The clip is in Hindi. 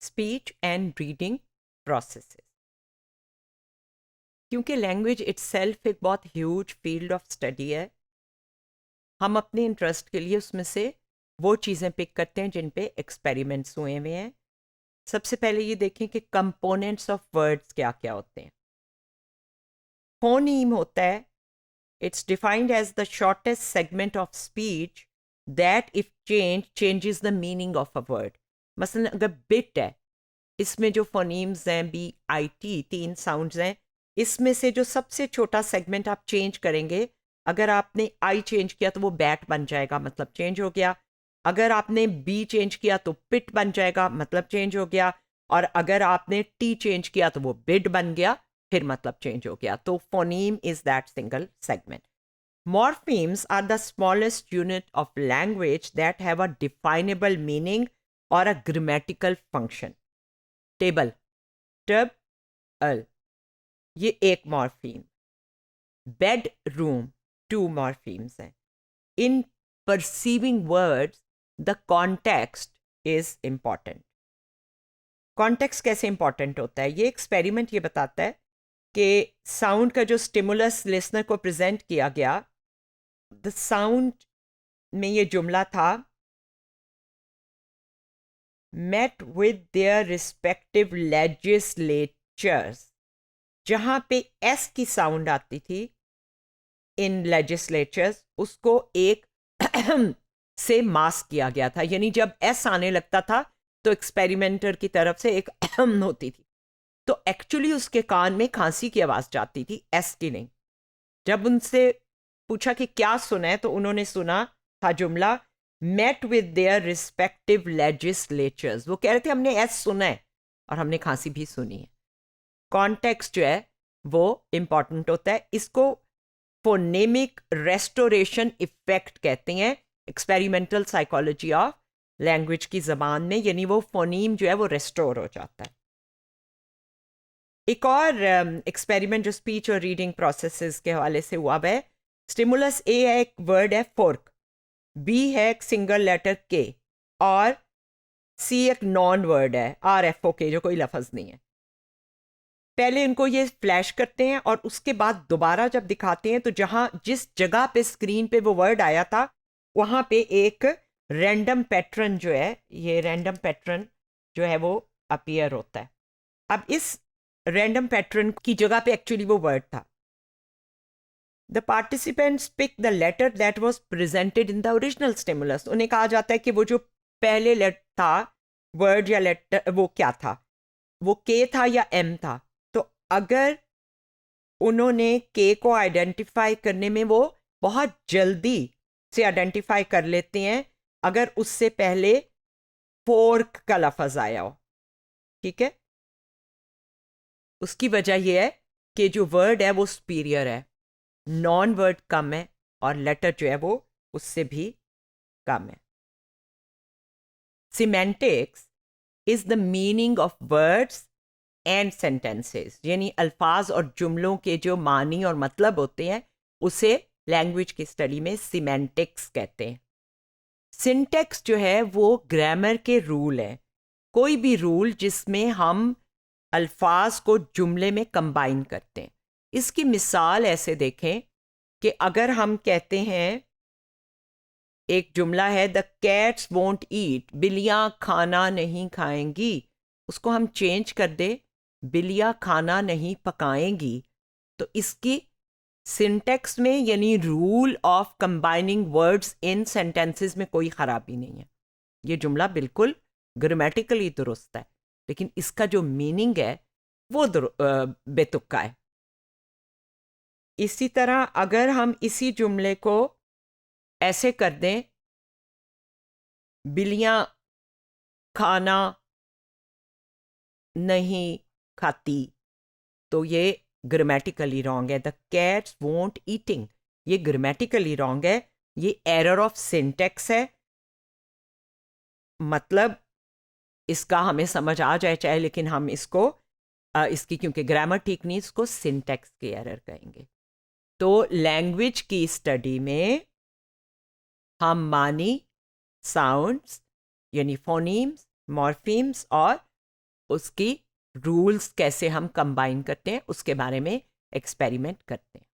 Speech and reading processes. क्योंकि लैंग्वेज इटसेल्फ एक बहुत ह्यूज फील्ड ऑफ स्टडी है, हम अपने इंटरेस्ट के लिए उसमें से वो चीज़ें पिक करते हैं जिन पे एक्सपेरिमेंट्स हुए हुए हैं। सबसे पहले ये देखें कि कंपोनेंट्स ऑफ वर्ड्स क्या क्या होते हैं। फोनीम होता है, it's defined as the shortest segment of speech that if changes the meaning of a word. मसलन अगर बिट है, इसमें जो फोनीम्स हैं BIT 3 साउंड्स हैं, इसमें से जो सबसे छोटा सेगमेंट आप चेंज करेंगे, अगर आपने आई चेंज किया तो वो बैट बन जाएगा, मतलब चेंज हो गया। अगर आपने बी चेंज किया तो पिट बन जाएगा, मतलब चेंज हो गया। और अगर आपने टी चेंज किया तो वो बिड बन गया, फिर मतलब चेंज हो गया। तो phoneme is that single segment. Morphemes are the smallest unit of language that have a definable meaning or a grammatical function. Table, tub, अल, ये एक मॉर्फीम। बेड रूम, 2 मॉर्फीम्स हैं। In perceiving words the context is important. Context कैसे इंपॉर्टेंट होता है? ये एक्सपेरिमेंट ये बताता है कि साउंड का जो स्टिमुलस लिसनर को प्रेजेंट किया गया, द साउंड में ये जुमला था, met with their respective legislatures। जहां पे एस की साउंड आती थी इन लेजिस्लेचर्स, उसको एक से मास्क किया गया था। यानी जब एस आने लगता था तो एक्सपेरिमेंटर की तरफ से एक होती थी, तो एक्चुअली उसके कान में खांसी की आवाज जाती थी, एस की नहीं। जब उनसे पूछा कि क्या सुना है, तो उन्होंने सुना था जुमला met with their respective legislatures। वो कह रहे थे हमने एस सुना है और हमने खांसी भी सुनी है। कॉन्टेक्स्ट जो है वो इंपॉर्टेंट होता है। इसको फोनेमिक रेस्टोरेशन इफेक्ट कहते हैं एक्सपेरिमेंटल साइकोलॉजी ऑफ लैंग्वेज की जबान में, यानी वो फोनीम जो है वो रेस्टोर हो जाता है। एक और एक्सपेरिमेंट जो स्पीच और रीडिंग प्रोसेसेस के हवाले से हुआ है, स्टिमुलस ए है, एक वर्ड है फोर्क, बी है एक सिंगल लेटर के, और सी एक नॉन वर्ड है RFOK जो कोई लफज नहीं है। पहले इनको ये फ्लैश करते हैं और उसके बाद दोबारा जब दिखाते हैं तो जिस जगह पे स्क्रीन पे वो वर्ड आया था वहां पे एक रैंडम पैटर्न जो है, ये रैंडम पैटर्न जो है वो अपीयर होता है। अब इस रैंडम पैटर्न की जगह पे एक्चुअली वो वर्ड था। The participants pick the letter that was presented in the original stimulus. उन्हें कहा जाता है कि वो जो पहले लेटर था, वर्ड या लेटर, वो क्या था, वो के था या एम था। तो अगर उन्होंने के को आइडेंटिफाई करने में वो बहुत जल्दी से आइडेंटिफाई कर लेते हैं अगर उससे पहले फोर्क का लफज आया हो, ठीक है। उसकी वजह यह है कि जो वर्ड है वो सुपीरियर है, नॉन वर्ड कम है, और लेटर जो है वो उससे भी कम है। Semantics is the meaning of words and sentences, यानी अल्फाज और जुमलों के जो मानी और मतलब होते हैं उसे लैंग्वेज की स्टडी में सिमेंटिक्स कहते हैं। सिंटेक्स जो है वो ग्रामर के रूल है, कोई भी रूल जिसमें हम अल्फाज को जुमले में कंबाइन करते हैं। इसकी मिसाल ऐसे देखें कि अगर हम कहते हैं, एक जुमला है द कैट्स वोंट ईट, बिल्लियां खाना नहीं खाएंगी, उसको हम चेंज कर दे बिल्लियां खाना नहीं पकाएंगी, तो इसकी सिंटेक्स में यानी rule of combining words in sentences में कोई खराबी नहीं है। ये जुमला बिल्कुल ग्रामेटिकली दुरुस्त है, लेकिन इसका जो मीनिंग है वो बेतुका है। इसी तरह अगर हम इसी जुमले को ऐसे कर दें, बिल्लियां खाना नहीं खाती, तो ये ग्रामेटिकली रॉन्ग है। द कैट्स वोंट ईटिंग, ये ग्रामेटिकली रॉन्ग है, ये एरर ऑफ सिंटेक्स है। मतलब इसका हमें समझ आ जाए चाहे, लेकिन हम इसको इसकी क्योंकि ग्रामर ठीक नहीं, इसको सिंटेक्स की एरर कहेंगे। तो लैंग्वेज की स्टडी में हम मानी, साउंड्स यानी फोनीम्स, मॉर्फीम्स और उसकी रूल्स कैसे हम कंबाइन करते हैं उसके बारे में एक्सपेरिमेंट करते हैं।